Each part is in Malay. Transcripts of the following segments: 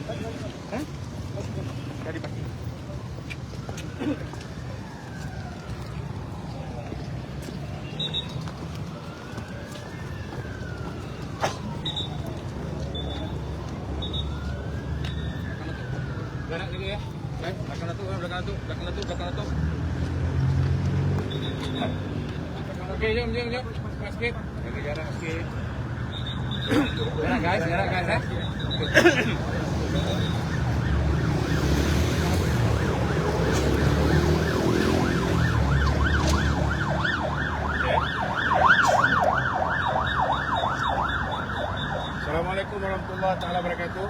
Dari pagi. Gerak dulu ya. Belakang tu. Okey, jom. Cepat sikit. Jaga jarak sikit. Jarak guys eh. Assalamualaikum warahmatullahi taala wabarakatuh.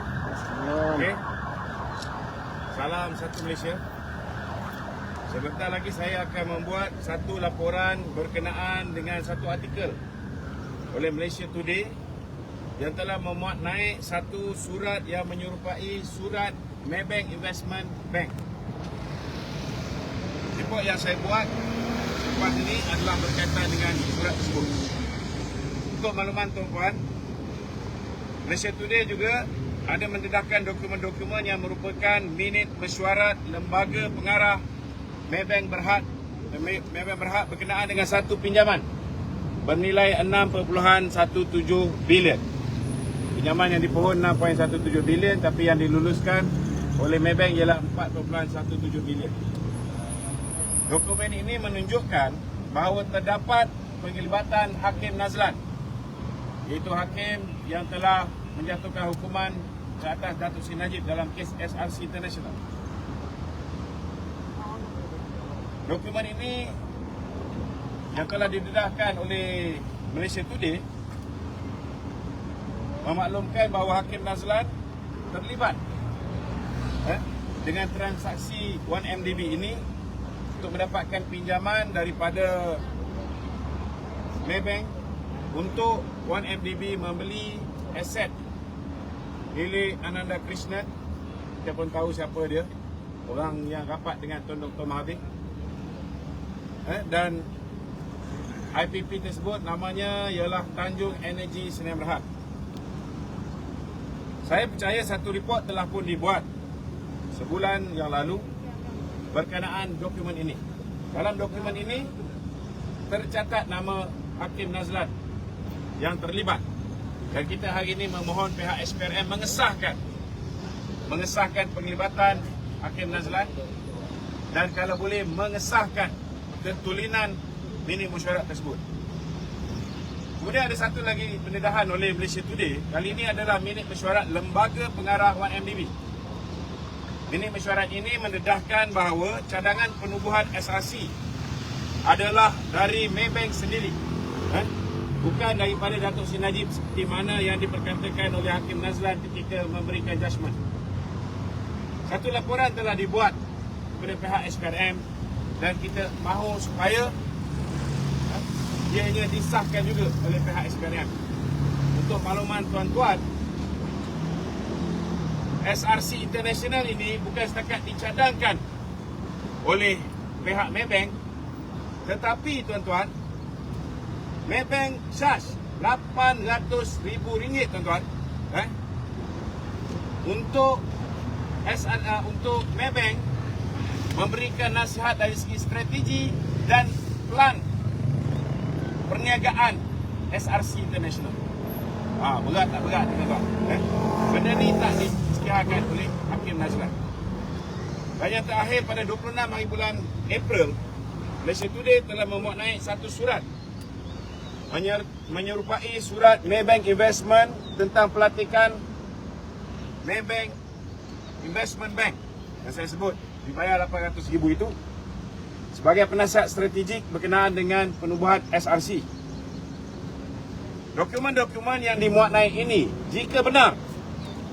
Okey. Salam satu Malaysia. Sebentar lagi saya akan membuat satu laporan berkenaan dengan satu artikel oleh Malaysia Today yang telah memuat naik satu surat yang menyerupai surat Maybank Investment Bank. Report yang saya buat lepas ini adalah berkaitan dengan surat tersebut. Untuk makluman tuan-tuan, Malaysia Today juga ada mendedahkan dokumen-dokumen yang merupakan minit mesyuarat lembaga pengarah Maybank Berhad berkenaan dengan satu pinjaman bernilai 6.17 bilion. Pinjaman yang dipohon 6.17 bilion tapi yang diluluskan oleh Maybank ialah 4.17 bilion. Dokumen ini menunjukkan bahawa terdapat penglibatan Hakim Nazlan, iaitu hakim yang telah menjatuhkan hukuman ke atas Datuk Seri Najib dalam kes SRC International. Dokumen ini yang telah didedahkan oleh Malaysia Today memaklumkan bahawa Hakim Nazlan terlibat dengan transaksi 1MDB ini untuk mendapatkan pinjaman daripada Maybank untuk 1MDB membeli aset milik Ananda Krishnan. Kita pun tahu siapa dia, orang yang rapat dengan Tun Dr. Mahathir. Dan IPP tersebut namanya ialah Tanjung Energy Sdn Bhd. Saya percaya satu report telah pun dibuat sebulan yang lalu berkenaan dokumen ini. Dalam dokumen ini tercatat nama Hakim Nazlan yang terlibat. Dan kita hari ini memohon pihak SPRM mengesahkan penglibatan Hakim Nazlan dan kalau boleh mengesahkan ketulinan minit mesyuarat tersebut. Kemudian ada satu lagi pendedahan oleh Malaysia Today. Kali ini adalah minit mesyuarat lembaga pengarah 1MDB. Minit mesyuarat ini mendedahkan bahawa cadangan penubuhan SRC adalah dari Maybank sendiri, bukan daripada Datuk Seri Najib seperti mana yang diperkatakan oleh Hakim Nazlan ketika memberikan judgement. Satu laporan telah dibuat kepada pihak SPRM dan kita mahu supaya ianya disahkan juga oleh pihak SPRM. Untuk makluman tuan-tuan, SRC International ini bukan setakat dicadangkan oleh pihak Maybank, tetapi tuan-tuan, Maybank charge RM800,000 tuan-tuan untuk Maybank memberikan nasihat dari segi strategi dan plan perniagaan SRC International. Berat tak berat tuan-tuan? Benda ni tak disekirakan oleh Hakim Nazlan. Dan yang terakhir, pada 26 hari bulan April, Malaysia Today telah memuat naik satu surat menyerupai surat Maybank Investment tentang pelatihan Maybank Investment Bank yang saya sebut dibayar RM800,000 itu sebagai penasihat strategik berkenaan dengan penubuhan SRC. Dokumen-dokumen yang dimuat naik ini, jika benar,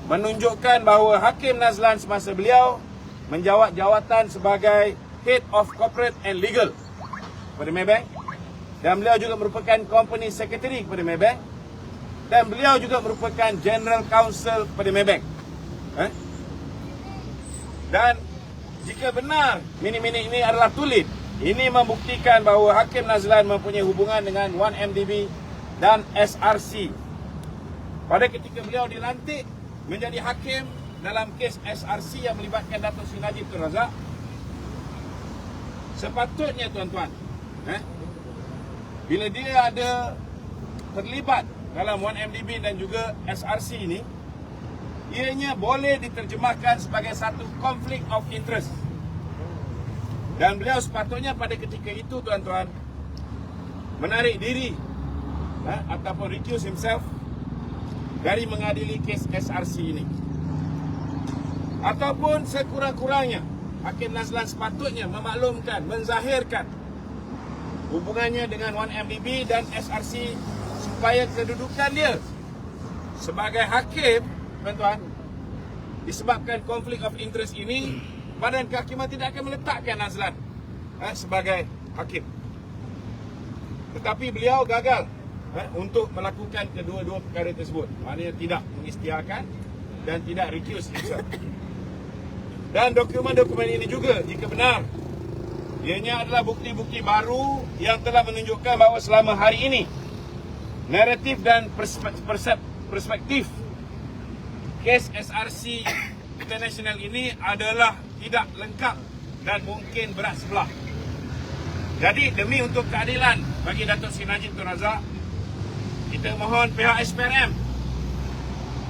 menunjukkan bahawa Hakim Nazlan semasa beliau menjawat jawatan sebagai Head of Corporate and Legal pada Maybank, dan beliau juga merupakan Company Secretary kepada Maybank, dan beliau juga merupakan General Counsel kepada Maybank. Dan jika benar minit-minit ini adalah tulis, ini membuktikan bahawa Hakim Nazlan mempunyai hubungan dengan 1MDB dan SRC. Pada ketika beliau dilantik menjadi hakim, dalam kes SRC yang melibatkan Datuk Seri Najib Tun Razak, sepatutnya tuan-tuan, bila dia ada terlibat dalam 1MDB dan juga SRC ini, ianya boleh diterjemahkan sebagai satu conflict of interest. Dan beliau sepatutnya pada ketika itu, tuan-tuan, menarik diri ataupun recuse himself dari mengadili kes SRC ini. Ataupun sekurang-kurangnya Hakim Nazlan sepatutnya memaklumkan, menzahirkan hubungannya dengan 1MDB dan SRC supaya kedudukan dia sebagai hakim, tuan-tuan, disebabkan konflik of interest ini, Badan Kehakiman tidak akan meletakkan Nazlan sebagai hakim. Tetapi beliau gagal untuk melakukan kedua-dua perkara tersebut. Maknanya tidak mengisytiharkan dan tidak recuse himself. Dan dokumen-dokumen ini juga, jika benar, ianya adalah bukti-bukti baru yang telah menunjukkan bahawa selama hari ini naratif dan perspektif kes SRC International ini adalah tidak lengkap dan mungkin berat sebelah. Jadi demi untuk keadilan bagi Datuk Seri Najib Tun Razak, kita mohon pihak SPRM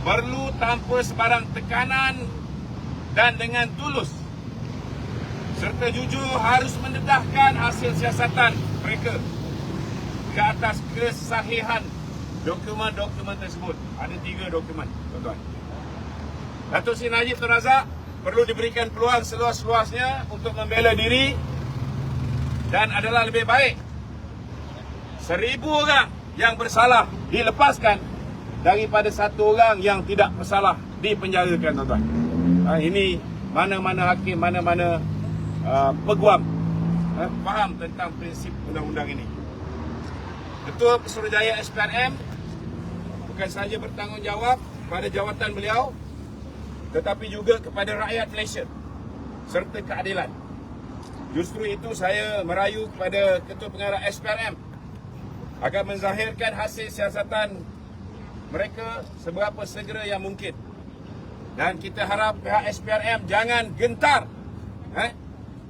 perlu tanpa sebarang tekanan dan dengan tulus serta jujur harus mendedahkan hasil siasatan mereka ke atas kesahihan dokumen-dokumen tersebut. Ada 3 dokumen, tuan-tuan. Datuk Seri Najib Tun Razak perlu diberikan peluang seluas-luasnya untuk membela diri, dan adalah lebih baik 1000 orang yang bersalah dilepaskan daripada 1 orang yang tidak bersalah dipenjarakan, tuan-tuan. Ini mana-mana hakim, mana-mana peguam faham tentang prinsip undang-undang ini. Ketua Pesuruhjaya SPRM bukan sahaja bertanggungjawab pada jawatan beliau, tetapi juga kepada rakyat Malaysia serta keadilan. Justru itu saya merayu kepada Ketua Pengarah SPRM agar menzahirkan hasil siasatan mereka seberapa segera yang mungkin. Dan kita harap pihak SPRM jangan gentar,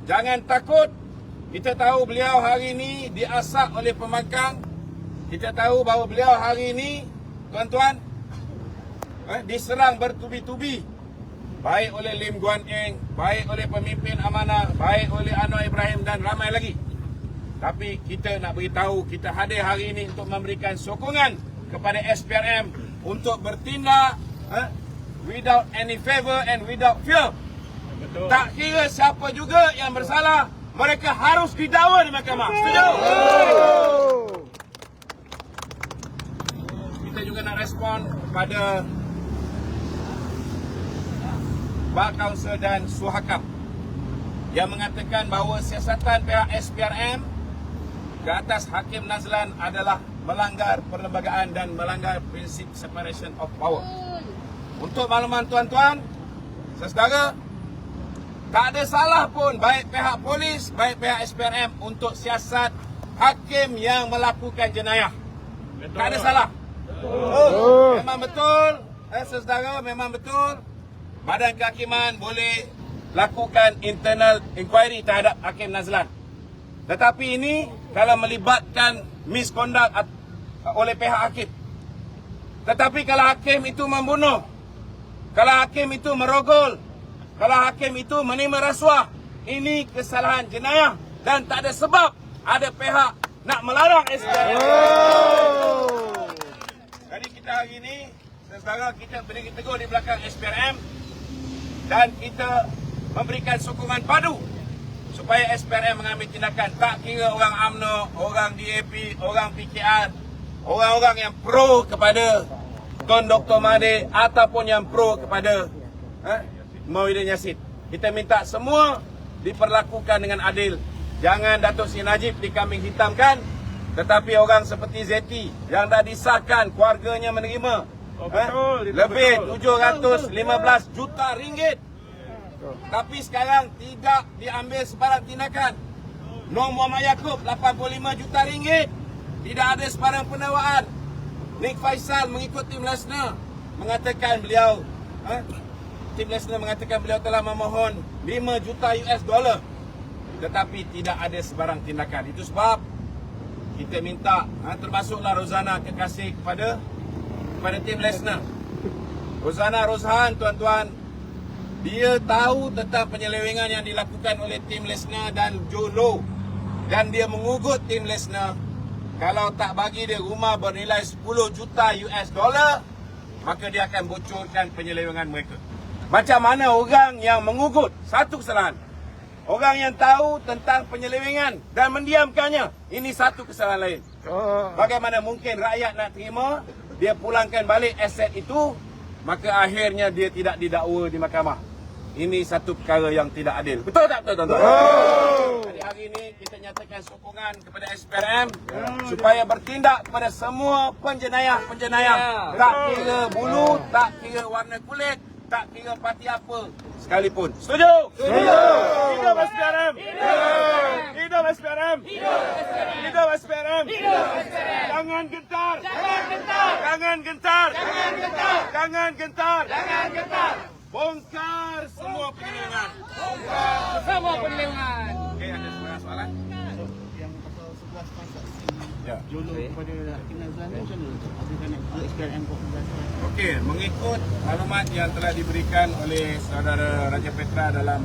jangan takut. Kita tahu beliau hari ini diasak oleh pembangkang. Kita tahu bahawa beliau hari ini, tuan-tuan, diserang bertubi-tubi, baik oleh Lim Guan Eng, baik oleh pemimpin amanah, baik oleh Anwar Ibrahim dan ramai lagi. Tapi kita nak beritahu, kita hadir hari ini untuk memberikan sokongan kepada SPRM untuk bertindak without any favor and without fear. Betul. Tak kira siapa juga yang bersalah, mereka harus didakwa di mahkamah. Setuju? Kita juga nak respon kepada Bak Kausel dan Suhakam yang mengatakan bahawa siasatan pihak SPRM ke atas Hakim Nazlan adalah melanggar perlembagaan dan melanggar prinsip separation of power. Untuk makluman tuan-tuan, saudara, tak ada salah pun baik pihak polis, baik pihak SPRM untuk siasat hakim yang melakukan jenayah. Betul. Tak ada salah. Betul. Memang betul, saudara, memang betul. Badan Kehakiman boleh lakukan internal inquiry terhadap Hakim Nazlan. Tetapi ini kalau melibatkan misconduct oleh pihak hakim. Tetapi kalau hakim itu membunuh, kalau hakim itu merogol, kalau hakim itu menerima rasuah, ini kesalahan jenayah dan tak ada sebab ada pihak nak melarang SPRM. Jadi kita hari ini, saudara, kita berdiri teguh di belakang SPRM dan kita memberikan sokongan padu supaya SPRM mengambil tindakan. Tak kira orang UMNO, orang DAP, orang PKR, orang-orang yang pro kepada Tun Dr. Mahathir ataupun yang pro kepada Muhyiddin Yassin. Kita minta semua diperlakukan dengan adil. Jangan Datuk Seri Najib dikambing hitamkan, tetapi orang seperti Zeti yang dah disahkan keluarganya menerima lebih 715 juta ringgit. Tapi sekarang tidak diambil sebarang tindakan. Nur Muhammad Yaakob 85 juta ringgit. Tidak ada sebarang pendakwaan. Nik Faisal mengikuti Melasna mengatakan beliau Tim Lesnar mengatakan beliau telah memohon 5 juta US dollar, tetapi tidak ada sebarang tindakan. Itu sebab kita minta, termasuklah Rozana kekasih kepada Tim Lesnar. Rozhan, tuan-tuan, dia tahu tentang penyelewengan yang dilakukan oleh Tim Lesnar dan Joe Low, dan dia mengugut Tim Lesnar kalau tak bagi dia rumah bernilai 10 juta US dollar, maka dia akan bocorkan penyelewengan mereka. Macam mana orang yang mengugut satu kesalahan, orang yang tahu tentang penyelewengan dan mendiamkannya, ini satu kesalahan lain. Bagaimana mungkin rakyat nak terima dia pulangkan balik aset itu, maka akhirnya dia tidak didakwa di mahkamah. Ini satu perkara yang tidak adil. Betul tak betul, tuan-tuan? Jadi hari ini kita nyatakan sokongan kepada SPRM supaya bertindak kepada semua penjenayah. Tak kira bulu, tak kira warna kulit, tak kira parti apa sekalipun. Setuju? Setuju! Hidup SPRM! Hidup SPRM! Hidup SPRM! Jangan gentar! Jangan gentar! Jangan gentar! Bongkar semua penyelewengan! Okey, ada soalan? Yang pasal 11 transaksi Ya. Jolo kepada Hakim Nazlan tu macam mana? Adakah nak SPRM kau penjelasan? Okey, mengikut maklumat yang telah diberikan oleh saudara Raja Petra dalam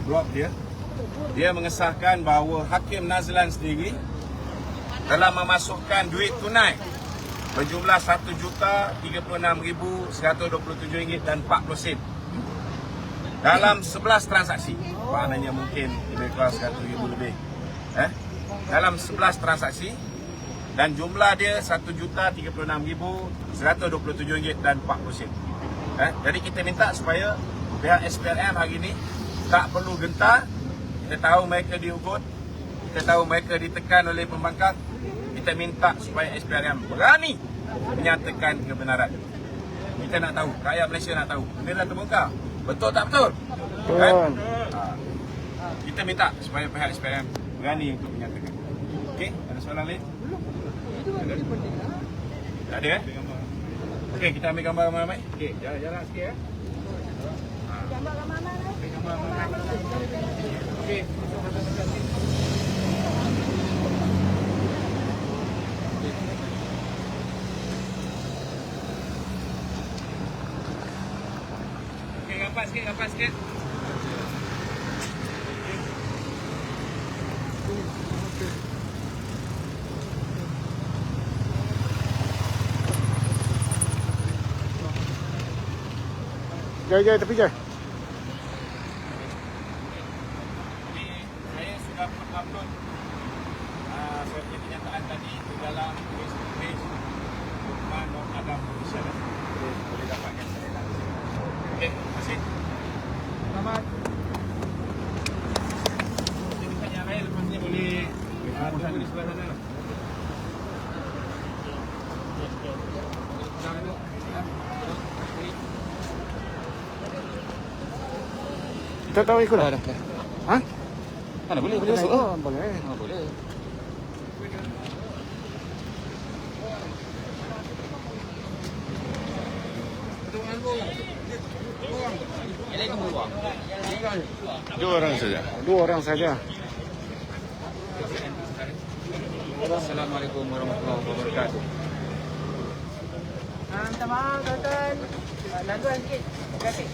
blog dia mengesahkan bahawa Hakim Nazlan sendiri telah memasukkan duit tunai berjumlah RM1,36,127.40 dalam 11 transaksi. Maknanya mungkin lebih kurang RM100,000 lebih. Dalam 11 transaksi, dan jumlah dia RM1,36,127.40. Jadi kita minta supaya pihak SPRM hari ini tak perlu gentar. Kita tahu mereka diugut, kita tahu mereka ditekan oleh pembangkang. Kita minta supaya SPRM berani menyatakan kebenaran. Kita nak tahu, rakyat Malaysia nak tahu. Benda dah terbongkar. Betul tak betul? Kan? Kita minta supaya pihak SPRM berani untuk menyatakan. Okey, ada soalan lain? Tak ada Okey, kita ambil gambar ramai-ramai. Okey, jarak sikit Gambar ramai-ramai. Okey. Okey, gambar sikit. Jai tepi je. Jadi saya sudah upload suatu kenyataan tadi di dalam Facebook page Lukman Nur Adam Official. Boleh dapatkan saya langsung. Okey, terima kasih. Selamat. Jadi yang lain lepas ni boleh tunggu di sebelah sana. Kita tahu ikut dah. Ha? Mana boleh masuk? Oh, boleh. Boleh. Dua orang saja. Assalamualaikum warahmatullahi wabarakatuh. Minta maaf, tuan-tuan. Laluan sikit. Grafik.